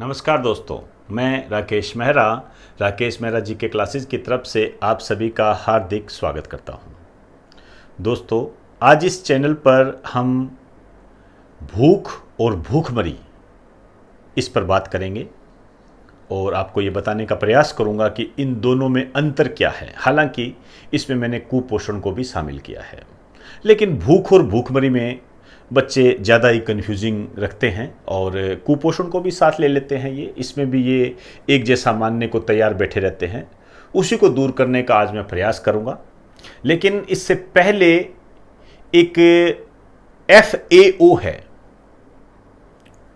नमस्कार दोस्तों, मैं राकेश मेहरा जी के क्लासेस की तरफ से आप सभी का हार्दिक स्वागत करता हूं। दोस्तों, आज इस चैनल पर हम भूख और भूखमरी इस पर बात करेंगे और आपको ये बताने का प्रयास करूंगा कि इन दोनों में अंतर क्या है। हालांकि इसमें मैंने कुपोषण को भी शामिल किया है, लेकिन भूख और भूखमरी में बच्चे ज़्यादा ही कन्फ्यूजिंग रखते हैं और कुपोषण को भी साथ ले लेते हैं। इसमें भी ये एक जैसा मानने को तैयार बैठे रहते हैं। उसी को दूर करने का आज मैं प्रयास करूंगा, लेकिन इससे पहले एक FAO है,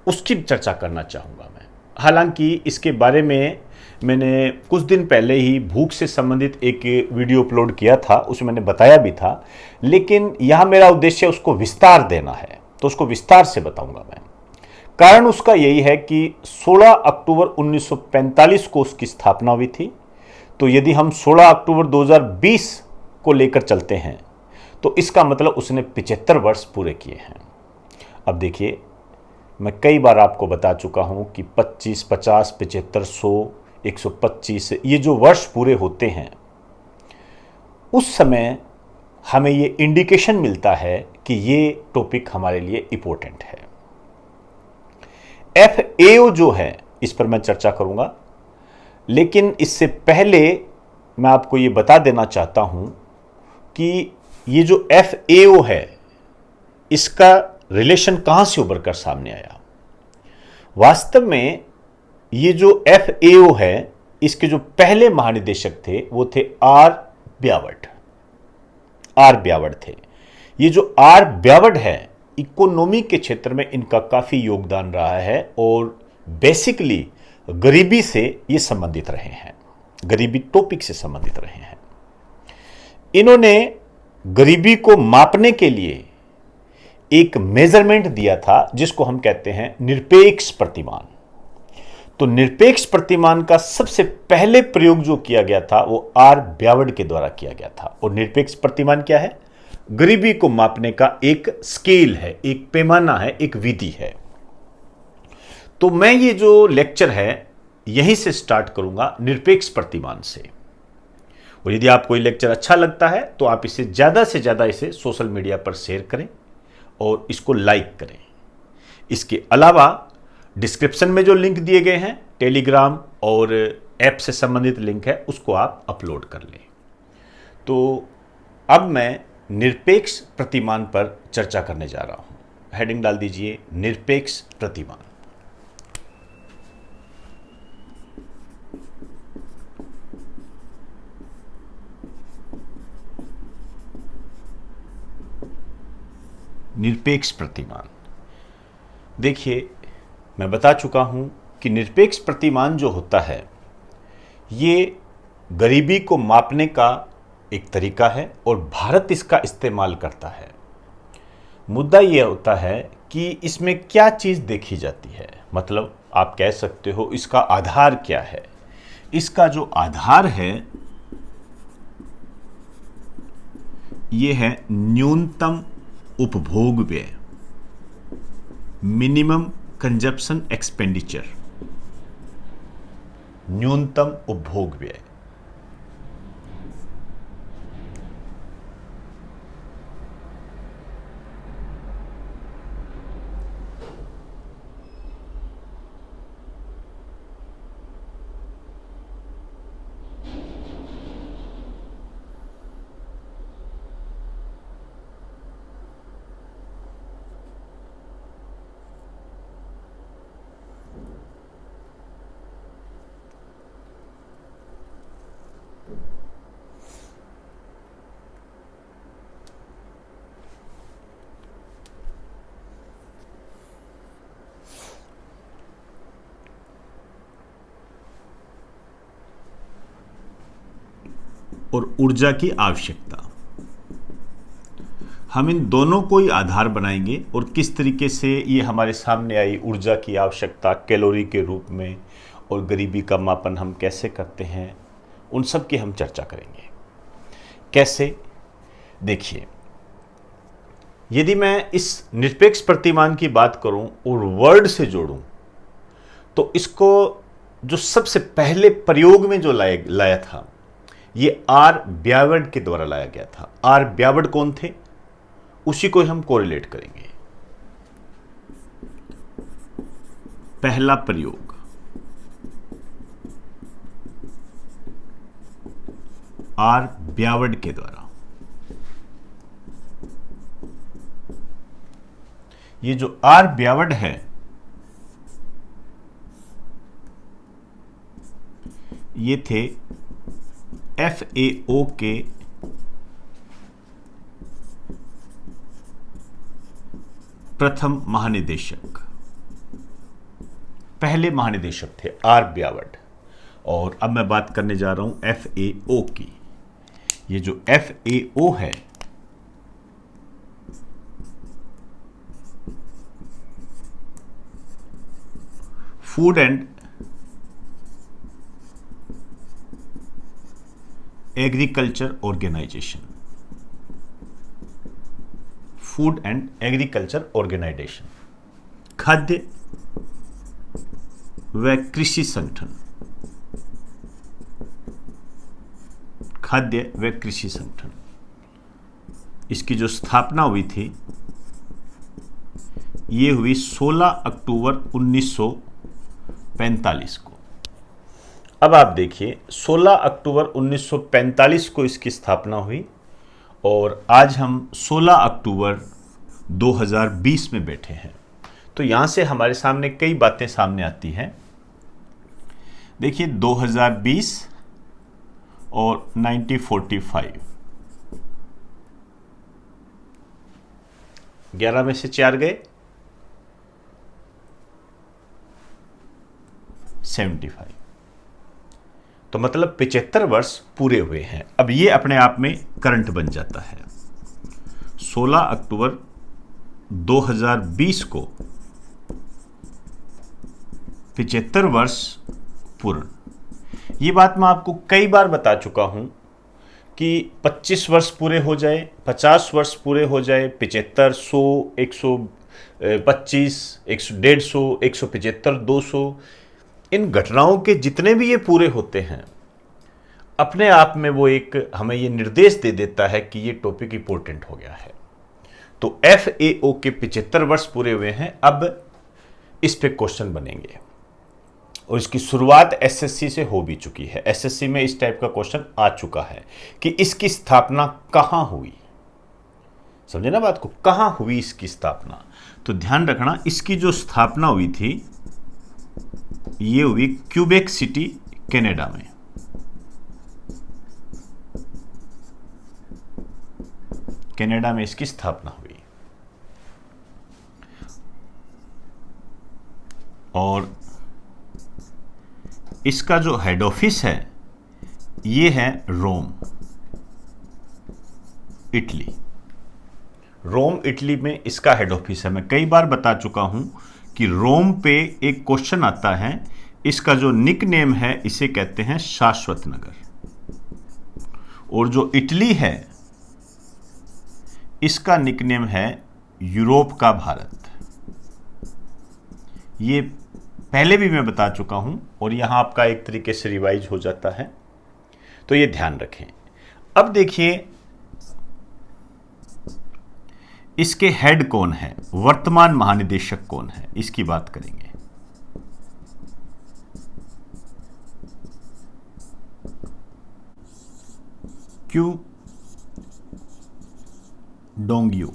उसकी चर्चा करना चाहूँगा मैं। हालांकि इसके बारे में मैंने कुछ दिन पहले ही भूख से संबंधित एक वीडियो अपलोड किया था, उसमें मैंने बताया भी था, लेकिन यहाँ मेरा उद्देश्य उसको विस्तार देना है, तो उसको विस्तार से बताऊंगा मैं। कारण उसका यही है कि 16 अक्टूबर 1945 को उसकी स्थापना हुई थी। तो यदि हम 16 अक्टूबर 2020 को लेकर चलते हैं तो इसका मतलब उसने 75 वर्ष पूरे किए हैं। अब देखिए, मैं कई बार आपको बता चुका हूं कि 25, 50, 75, 100, 125 ये जो वर्ष पूरे होते हैं, उस समय हमें ये इंडिकेशन मिलता है कि ये टॉपिक हमारे लिए इंपॉर्टेंट है। FAO जो है, इस पर मैं चर्चा करूंगा, लेकिन इससे पहले मैं आपको ये बता देना चाहता हूं कि ये जो FAO है, इसका रिलेशन कहां से उभर कर सामने आया। वास्तव में ये जो FAO है, इसके जो पहले महानिदेशक थे वो थे आर ब्यावड थे। ये जो आर ब्यावड है, इकोनॉमी के क्षेत्र में इनका काफी योगदान रहा है और बेसिकली गरीबी से ये संबंधित रहे हैं, गरीबी टॉपिक से संबंधित रहे हैं। इन्होंने गरीबी को मापने के लिए एक मेजरमेंट दिया था जिसको हम कहते हैं निरपेक्ष प्रतिमान। तो निरपेक्ष प्रतिमान का सबसे पहले प्रयोग जो किया गया था वो आर ब्यावड के द्वारा किया गया था। और निरपेक्ष प्रतिमान क्या है? गरीबी को मापने का एक स्केल है, एक पैमाना है, एक विधि है। तो मैं ये जो लेक्चर है यहीं से स्टार्ट करूंगा, निरपेक्ष प्रतिमान से। और यदि आपको ये लेक्चर अच्छा लगता है तो आप इसे ज्यादा से ज्यादा इसे सोशल मीडिया पर शेयर करें और इसको लाइक करें। इसके अलावा डिस्क्रिप्शन में जो लिंक दिए गए हैं, टेलीग्राम और ऐप से संबंधित लिंक है, उसको आप अपलोड कर लें। तो अब मैं निरपेक्ष प्रतिमान पर चर्चा करने जा रहा हूं। हेडिंग डाल दीजिए, निरपेक्ष प्रतिमान। निरपेक्ष प्रतिमान। देखिए, मैं बता चुका हूं कि निरपेक्ष प्रतिमान जो होता है ये गरीबी को मापने का एक तरीका है और भारत इसका इस्तेमाल करता है। मुद्दा यह होता है कि इसमें क्या चीज़ देखी जाती है, मतलब आप कह सकते हो इसका आधार क्या है। इसका जो आधार है ये है न्यूनतम उपभोग व्यय, मिनिमम कंजप्शन एक्सपेंडिचर, न्यूनतम उपभोग व्यय। और ऊर्जा की आवश्यकता, हम इन दोनों को ही आधार बनाएंगे और किस तरीके से ये हमारे सामने आई ऊर्जा की आवश्यकता कैलोरी के रूप में और गरीबी का मापन हम कैसे करते हैं, उन सब की हम चर्चा करेंगे। कैसे? देखिए, यदि मैं इस निरपेक्ष प्रतिमान की बात करूं और वर्ड से जोड़ूं तो इसको जो सबसे पहले प्रयोग में जो लाया था, ये आर ब्यावर्ड के द्वारा लाया गया था। आर ब्यावर्ड कौन थे, उसी को हम कोरिलेट करेंगे। पहला प्रयोग आर ब्यावर्ड के द्वारा। ये जो आर ब्यावर्ड है, ये थे FAO के प्रथम महानिदेशक, पहले महानिदेशक थे आर ब्यावर्ड। और अब मैं बात करने जा रहा हूं FAO की। ये जो FAO है, Food and Agriculture Organization, Food and Agriculture Organization, खाद्य व कृषि संगठन, खाद्य व कृषि संगठन। इसकी जो स्थापना हुई थी, ये हुई 16 अक्टूबर 1945 को। अब आप देखिए, 16 अक्टूबर 1945 को इसकी स्थापना हुई और आज हम 16 अक्टूबर 2020 में बैठे हैं। तो यहां से हमारे सामने कई बातें सामने आती हैं। देखिए, 2020 और 1945, 11 में से 4 गए, 75। तो मतलब 75 वर्ष पूरे हुए हैं। अब ये अपने आप में करंट बन जाता है। 16 अक्टूबर 2020 को 75 वर्ष पूर्ण। ये बात मैं आपको कई बार बता चुका हूं कि 25 वर्ष पूरे हो जाए, 50 वर्ष पूरे हो जाए, 75, 100, 125, 150, 175, 200, इन घटनाओं के जितने भी ये पूरे होते हैं, अपने आप में वो एक हमें ये निर्देश दे देता है कि ये टॉपिक इंपॉर्टेंट हो गया है। तो FAO के 75 वर्ष पूरे हुए हैं। अब इस पे क्वेश्चन बनेंगे और इसकी शुरुआत SSC से हो भी चुकी है। SSC में इस टाइप का क्वेश्चन आ चुका है कि इसकी स्थापना कहां हुई। समझे ना बात को, कहां हुई इसकी स्थापना। तो ध्यान रखना, इसकी जो स्थापना हुई थी, ये हुई क्यूबेक सिटी, कनाडा में। कनाडा में इसकी स्थापना हुई और इसका जो हेड ऑफिस है, ये है रोम, इटली। रोम, इटली में इसका हेड ऑफिस है। मैं कई बार बता चुका हूं कि रोम पे एक क्वेश्चन आता है, इसका जो निक नेम है, इसे कहते हैं शाश्वत नगर। और जो इटली है, इसका निक नेम है यूरोप का भारत। ये पहले भी मैं बता चुका हूं और यहां आपका एक तरीके से रिवाइज हो जाता है, तो ये ध्यान रखें। अब देखिए, इसके हेड कौन है, वर्तमान महानिदेशक कौन है, इसकी बात करेंगे। क्यू डोंगयू,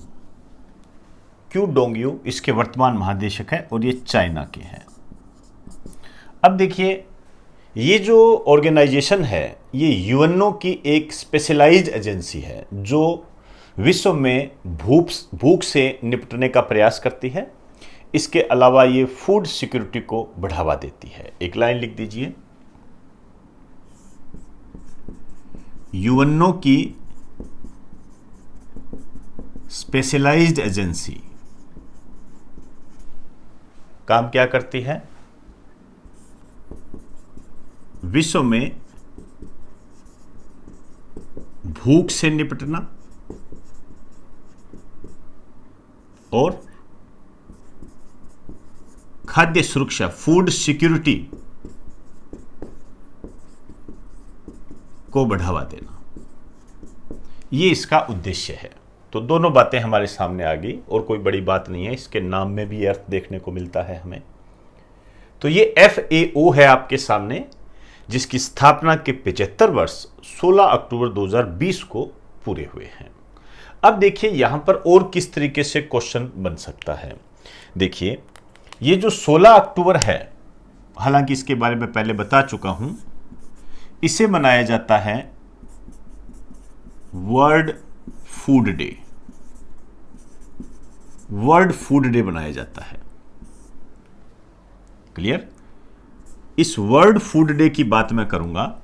क्यू डोंगयू इसके वर्तमान महानिदेशक है और ये चाइना के हैं। अब देखिए, ये जो ऑर्गेनाइजेशन है, ये यूएनओ की एक स्पेशलाइज्ड एजेंसी है जो विश्व में भूख से निपटने का प्रयास करती है। इसके अलावा ये फूड सिक्योरिटी को बढ़ावा देती है। एक लाइन लिख दीजिए, यूएनओ की स्पेशलाइज्ड एजेंसी काम क्या करती है, विश्व में भूख से निपटना और खाद्य सुरक्षा, फूड सिक्योरिटी को बढ़ावा देना, ये इसका उद्देश्य है। तो दोनों बातें हमारे सामने आ गई और कोई बड़ी बात नहीं है, इसके नाम में भी अर्थ देखने को मिलता है हमें। तो ये FAO है आपके सामने, जिसकी स्थापना के 75 वर्ष 16 अक्टूबर 2020 को पूरे हुए हैं। अब देखिए यहां पर और किस तरीके से क्वेश्चन बन सकता है। देखिए ये जो 16 अक्टूबर है, हालांकि इसके बारे में पहले बता चुका हूं, इसे मनाया जाता है world food day. World food day मनाया जाता है। क्लियर? इस वर्ल्ड फूड डे की बात मैं करूंगा।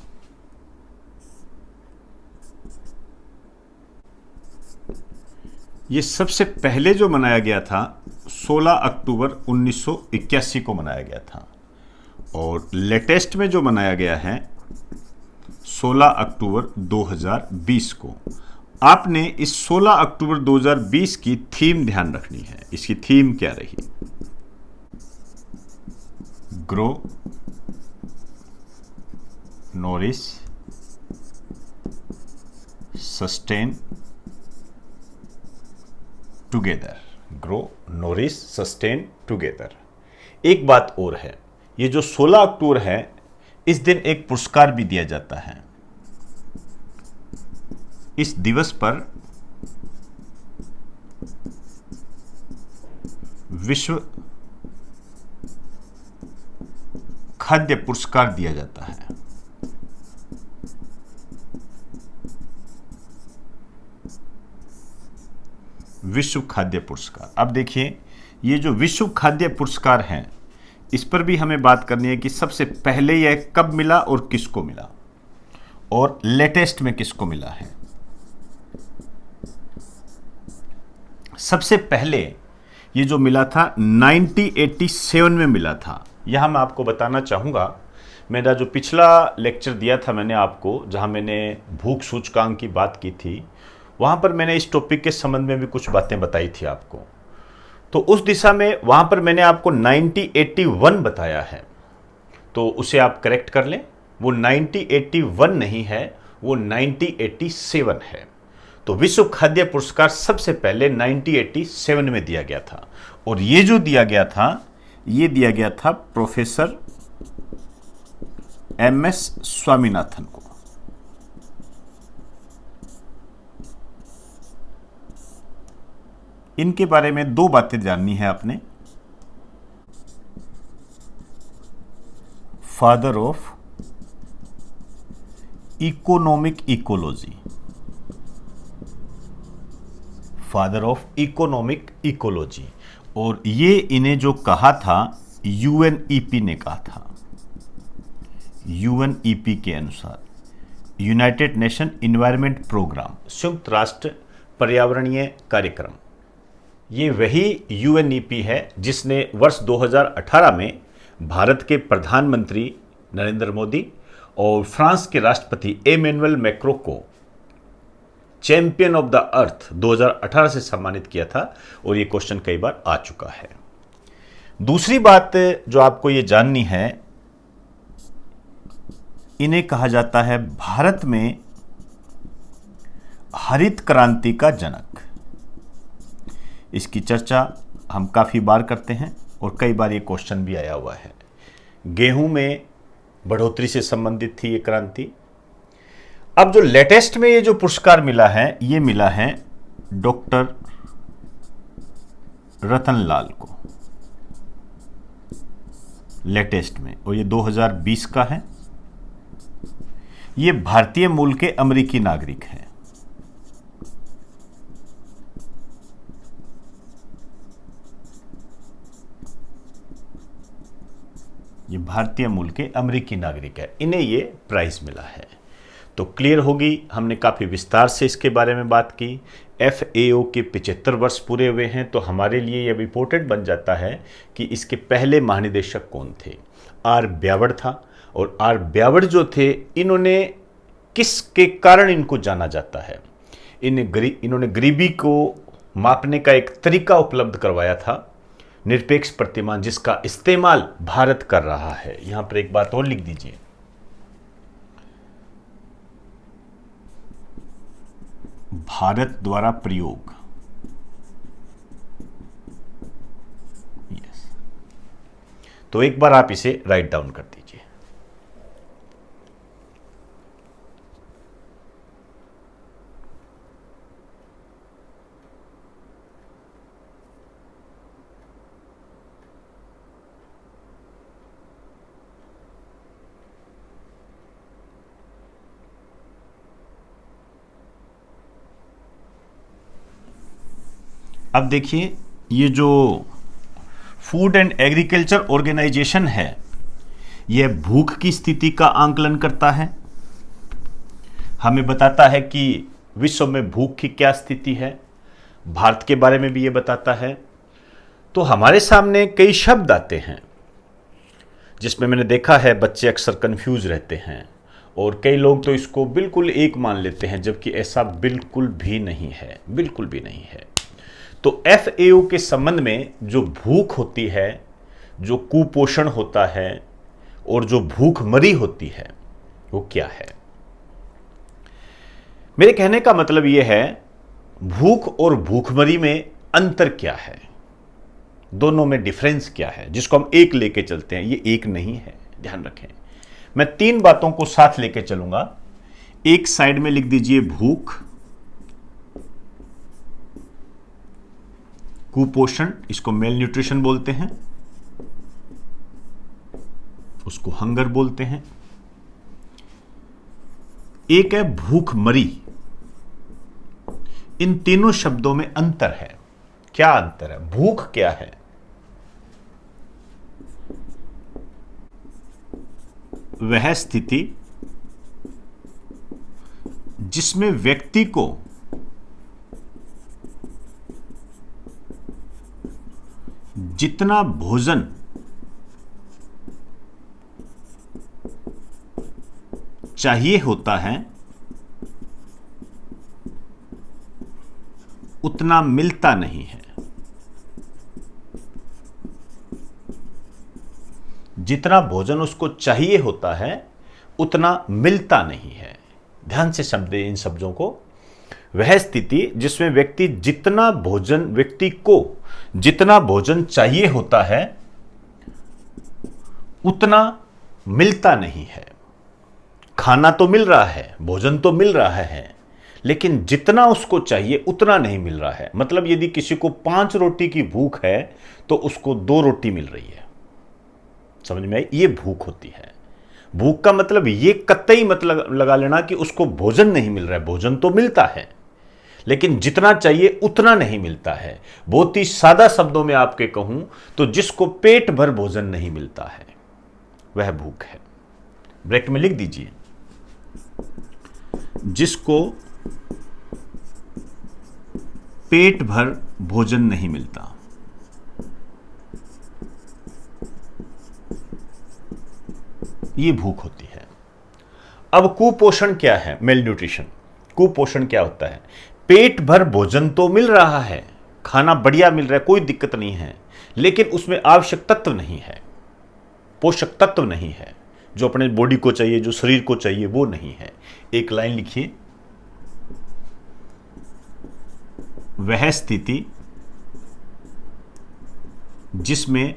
ये सबसे पहले जो मनाया गया था 16 अक्टूबर 1981 को मनाया गया था, और लेटेस्ट में जो मनाया गया है 16 अक्टूबर 2020 को। आपने इस 16 अक्टूबर 2020 की थीम ध्यान रखनी है। इसकी थीम क्या रही? Grow, nourish, sustain together. Grow, nourish, sustain together. एक बात और है, ये जो 16 अक्टूबर है, इस दिन एक पुरस्कार भी दिया जाता है। इस दिवस पर विश्व खाद्य पुरस्कार दिया जाता है। विश्व खाद्य पुरस्कार। अब देखिए ये जो विश्व खाद्य पुरस्कार हैं, इस पर भी हमें बात करनी है कि सबसे पहले यह कब मिला और किसको मिला, और लेटेस्ट में किसको मिला है। सबसे पहले ये जो मिला था 1987 में मिला था। यहां मैं आपको बताना चाहूंगा, मेरा जो पिछला लेक्चर दिया था मैंने आपको, जहां मैंने भूख सूचकांक की बात की थी, वहां पर मैंने इस टॉपिक के संबंध में भी कुछ बातें बताई थी आपको। तो उस दिशा में वहां पर मैंने आपको 1981 बताया है, तो उसे आप करेक्ट कर लें। वो 1981 नहीं है, वो 1987 है। तो विश्व खाद्य पुरस्कार सबसे पहले 1987 में दिया गया था, और ये जो दिया गया था, ये दिया गया था प्रोफेसर MS स्वामीनाथन को। इनके बारे में दो बातें जाननी है आपने। Father of economic ecology, father of economic ecology. और ये इन्हें जो कहा था UNEP ने कहा था। UNEP के अनुसार यूनाइटेड नेशन एनवायरनमेंट प्रोग्राम, संयुक्त राष्ट्र पर्यावरणीय कार्यक्रम, ये वही UNEP है जिसने वर्ष 2018 में भारत के प्रधानमंत्री नरेंद्र मोदी और फ्रांस के राष्ट्रपति एमेनुअल मैक्रो को चैंपियन ऑफ द अर्थ 2018 से सम्मानित किया था, और ये क्वेश्चन कई बार आ चुका है। दूसरी बात जो आपको ये जाननी है, इन्हें कहा जाता है भारत में हरित क्रांति का जनक। इसकी चर्चा हम काफी बार करते हैं और कई बार ये क्वेश्चन भी आया हुआ है। गेहूं में बढ़ोतरी से संबंधित थी ये क्रांति। अब जो लेटेस्ट में ये जो पुरस्कार मिला है, ये मिला है डॉक्टर रतनलाल को लेटेस्ट में, और ये 2020 का है। ये भारतीय मूल के अमेरिकी नागरिक हैं। ये भारतीय मूल के अमेरिकी नागरिक है, इन्हें ये प्राइज मिला है। तो क्लियर होगी, हमने काफ़ी विस्तार से इसके बारे में बात की। FAO के 75 वर्ष पूरे हुए हैं, तो हमारे लिए यह इम्पोर्टेंट बन जाता है कि इसके पहले महानिदेशक कौन थे। R ब्यावड़ था, और R ब्यावड़ जो थे, इन्होंने किसके कारण इनको जाना जाता है, इन्होंने गरीबी को मापने का एक तरीका उपलब्ध करवाया था, निरपेक्ष प्रतिमान जिसका इस्तेमाल भारत कर रहा है। यहां पर एक बात और लिख दीजिए, भारत द्वारा प्रयोग। यस, तो एक बार आप इसे राइट डाउन कर दीजिए। अब देखिए, ये जो फूड एंड एग्रीकल्चर ऑर्गेनाइजेशन है, यह भूख की स्थिति का आंकलन करता है, हमें बताता है कि विश्व में भूख की क्या स्थिति है, भारत के बारे में भी ये बताता है। तो हमारे सामने कई शब्द आते हैं जिसमें मैंने देखा है बच्चे अक्सर कंफ्यूज रहते हैं और कई लोग तो इसको बिल्कुल एक मान लेते हैं, जबकि ऐसा बिल्कुल भी नहीं है, बिल्कुल भी नहीं है। तो FAO के संबंध में जो भूख होती है, जो कुपोषण होता है और जो भूखमरी होती है, वो क्या है? मेरे कहने का मतलब यह है, भूख और भूखमरी में अंतर क्या है, दोनों में डिफरेंस क्या है, जिसको हम एक लेके चलते हैं। ये एक नहीं है, ध्यान रखें। मैं 3 बातों को साथ लेके चलूंगा। एक साइड में लिख दीजिए भूख, कुपोषण, इसको मेल न्यूट्रिशन बोलते हैं, उसको हंगर बोलते हैं। एक है भूखमरी। इन तीनों शब्दों में अंतर है। क्या अंतर है? भूख क्या है? वह स्थिति जिसमें व्यक्ति को जितना भोजन चाहिए होता है उतना मिलता नहीं है। जितना भोजन उसको चाहिए होता है उतना मिलता नहीं है। ध्यान से समझे इन शब्दों को। वह स्थिति जिसमें व्यक्ति को जितना भोजन चाहिए होता है उतना मिलता नहीं है। खाना तो मिल रहा है, भोजन तो मिल रहा है, लेकिन जितना उसको चाहिए उतना नहीं मिल रहा है। मतलब यदि किसी को 5 रोटी की भूख है तो उसको 2 रोटी मिल रही है। समझ में आई? ये भूख होती है। भूख का मतलब ये कतई मतलब लगा लेना कि उसको भोजन नहीं मिल रहा है। भोजन तो मिलता है, लेकिन जितना चाहिए उतना नहीं मिलता है। बहुत ही सादा शब्दों में आपके कहूं तो जिसको पेट भर भोजन नहीं मिलता है वह भूख है। ब्रैकेट में लिख दीजिए, जिसको पेट भर भोजन नहीं मिलता। ये भूख होती है। अब कुपोषण क्या है? Mail nutrition. कुपोषण क्या होता है? पेट भर भोजन तो मिल रहा है, खाना बढ़िया मिल रहा है, कोई दिक्कत नहीं है, लेकिन उसमें आवश्यक तत्व नहीं है, पोषक तत्व नहीं है, जो अपने बॉडी को चाहिए, जो शरीर को चाहिए, वो नहीं है। एक लाइन लिखिए, वह स्थिति जिसमें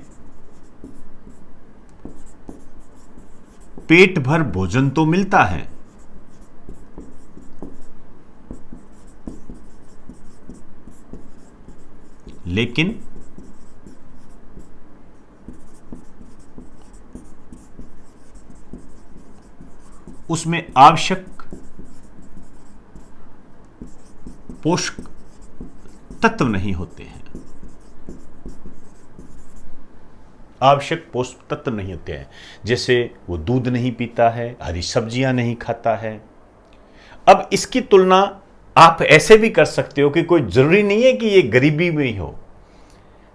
पेट भर भोजन तो मिलता है लेकिन उसमें आवश्यक पोषक तत्व नहीं होते हैं। आवश्यक पोषक तत्व नहीं होते हैं, जैसे वो दूध नहीं पीता है, हरी सब्जियां नहीं खाता है। अब इसकी तुलना आप ऐसे भी कर सकते हो कि कोई जरूरी नहीं है कि ये गरीबी में ही हो।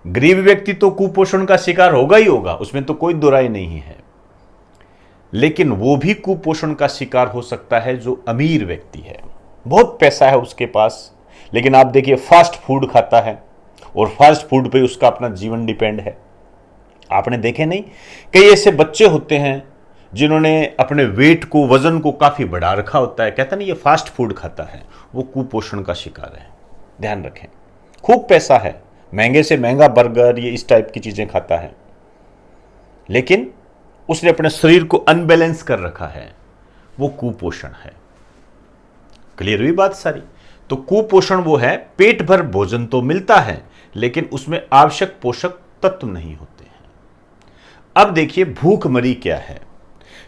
गरीब व्यक्ति तो कुपोषण का शिकार होगा ही होगा, उसमें तो कोई दुराई नहीं है, लेकिन वो भी कुपोषण का शिकार हो सकता है जो अमीर व्यक्ति है, बहुत पैसा है उसके पास, लेकिन आप देखिए फास्ट फूड खाता है, और फास्ट फूड पे उसका अपना जीवन डिपेंड है। आपने देखे नहीं, कई ऐसे बच्चे होते हैं जिन्होंने अपने वेट को, वजन को काफ़ी बढ़ा रखा होता है, कहता नहीं ये फास्ट फूड खाता है, वो कुपोषण का शिकार है। ध्यान रखें, खूब पैसा है, महंगे से महंगा बर्गर, ये इस टाइप की चीज़ें खाता है, लेकिन उसने अपने शरीर को अनबैलेंस कर रखा है, वो कुपोषण है। क्लियर हुई बात सारी? तो कुपोषण वो है, पेट भर भोजन तो मिलता है लेकिन उसमें आवश्यक पोषक तत्व नहीं होते हैं। अब देखिए भूखमरी क्या है।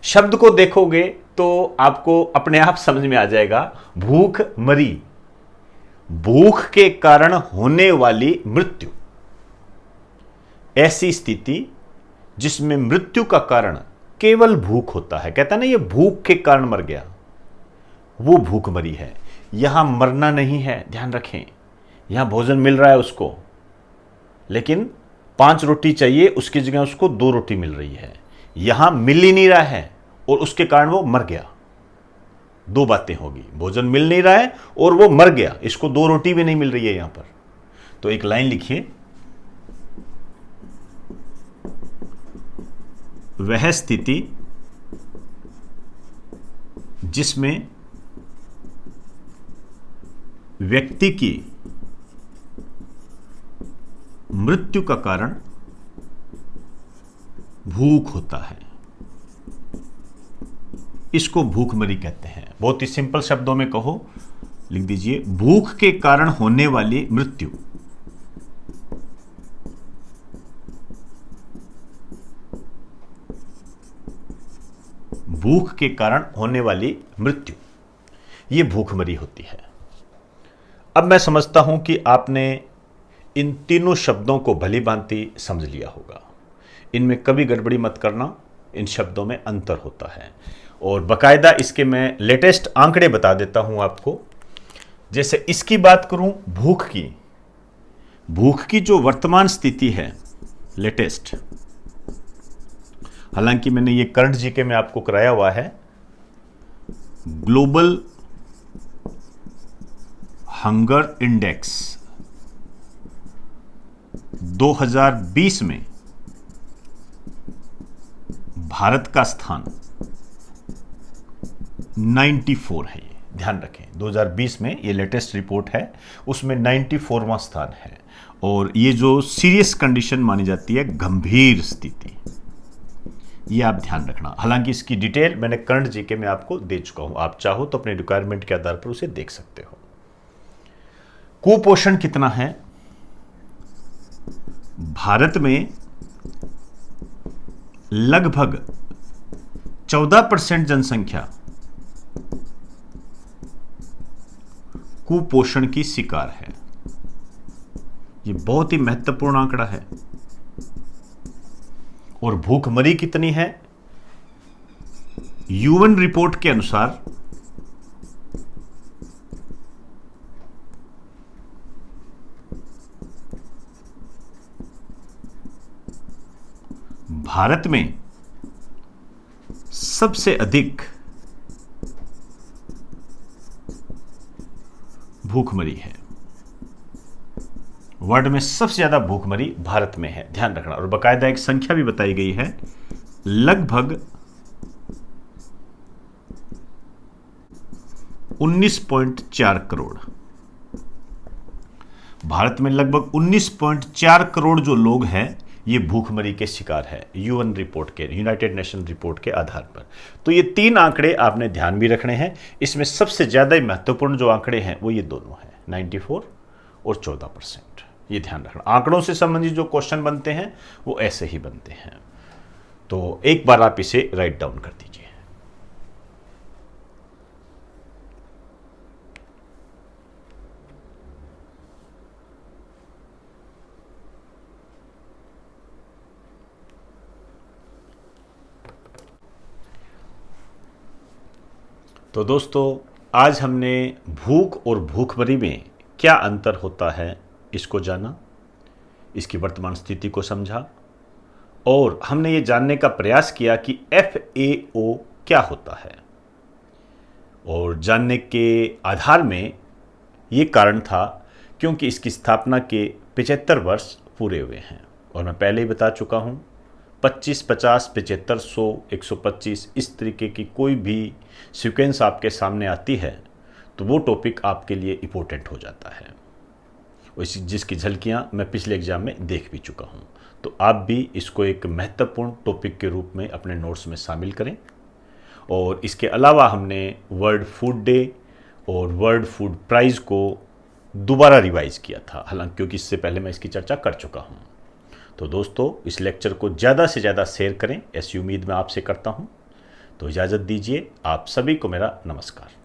शब्द को देखोगे तो आपको अपने आप समझ में आ जाएगा। भूखमरी, भूख के कारण होने वाली मृत्यु, ऐसी स्थिति जिसमें मृत्यु का कारण केवल भूख होता है। कहता ना ये भूख के कारण मर गया, वो भूखमरी है। यहां मरना नहीं है, ध्यान रखें। यहां भोजन मिल रहा है उसको, लेकिन 5 रोटी चाहिए, उसकी जगह उसको 2 रोटी मिल रही है। यहां मिल ही नहीं रहा है और उसके कारण वो मर गया। 2 बातें होगी, भोजन मिल नहीं रहा है और वो मर गया, इसको 2 रोटी भी नहीं मिल रही है यहां पर। तो एक लाइन लिखिए, वह स्थिति जिसमें व्यक्ति की मृत्यु का कारण भूख होता है, इसको भूखमरी कहते हैं। बहुत ही सिंपल शब्दों में कहो, लिख दीजिए, भूख के कारण होने वाली मृत्यु भूख के कारण होने वाली मृत्यु, यह भूखमरी होती है। अब मैं समझता हूं कि आपने इन तीनों शब्दों को भली भांति समझ लिया होगा। इनमें कभी गड़बड़ी मत करना, इन शब्दों में अंतर होता है। और बकायदा इसके मैं लेटेस्ट आंकड़े बता देता हूं आपको। जैसे इसकी बात करूं, भूख की जो वर्तमान स्थिति है लेटेस्ट, हालांकि मैंने ये करंट जीके में आपको कराया हुआ है, ग्लोबल हंगर इंडेक्स 2020 में भारत का स्थान 94 है। ये ध्यान रखें, 2020 में ये लेटेस्ट रिपोर्ट है, उसमें 94वां स्थान है। और ये जो सीरियस कंडीशन मानी जाती है, गंभीर स्थिति, ये आप ध्यान रखना। हालांकि इसकी डिटेल मैंने करंट जीके में आपको दे चुका हूं, आप चाहो तो अपने रिक्वायरमेंट के आधार पर उसे देख सकते हो। कुपोषण कितना है भारत में? लगभग 14% जनसंख्या कुपोषण की शिकार है। ये बहुत ही महत्वपूर्ण आंकड़ा है। और भूखमरी कितनी है? यूएन रिपोर्ट के अनुसार भारत में सबसे अधिक भूखमरी है। वर्ल्ड में सबसे ज्यादा भूखमरी भारत में है, ध्यान रखना। और बाकायदा एक संख्या भी बताई गई है, लगभग 19.4 करोड़। भारत में लगभग 19.4 करोड़ जो लोग हैं, ये भूखमरी के शिकार है, यूएन रिपोर्ट के, यूनाइटेड नेशन रिपोर्ट के आधार पर। तो ये 3 आंकड़े आपने ध्यान भी रखने हैं। इसमें सबसे ज्यादा महत्वपूर्ण जो आंकड़े हैं वो ये दोनों हैं, 94 और 14%। ये ध्यान रखना। आंकड़ों से संबंधित जो क्वेश्चन बनते हैं वो ऐसे ही बनते हैं। तो एक बार आप इसे राइट डाउन कर दीजिए। तो दोस्तों, आज हमने भूख और भूखमरी में क्या अंतर होता है इसको जाना, इसकी वर्तमान स्थिति को समझा, और हमने ये जानने का प्रयास किया कि FAO क्या होता है। और जानने के आधार में ये कारण था क्योंकि इसकी स्थापना के 75 वर्ष पूरे हुए हैं। और मैं पहले ही बता चुका हूँ 25, 50, 75, 100, 125 इस तरीके की कोई भी सीक्वेंस आपके सामने आती है तो वो टॉपिक आपके लिए इम्पोर्टेंट हो जाता है, जिसकी झलकियाँ मैं पिछले एग्जाम में देख भी चुका हूँ। तो आप भी इसको एक महत्वपूर्ण टॉपिक के रूप में अपने नोट्स में शामिल करें। और इसके अलावा हमने वर्ल्ड फूड डे और वर्ल्ड फूड प्राइज़ को दोबारा रिवाइज़ किया था, हालांकि क्योंकि इससे पहले मैं इसकी चर्चा कर चुका हूँ। तो दोस्तों इस लेक्चर को ज़्यादा से ज़्यादा शेयर करें, ऐसी उम्मीद मैं आपसे करता हूँ। तो इजाज़त दीजिए, आप सभी को मेरा नमस्कार।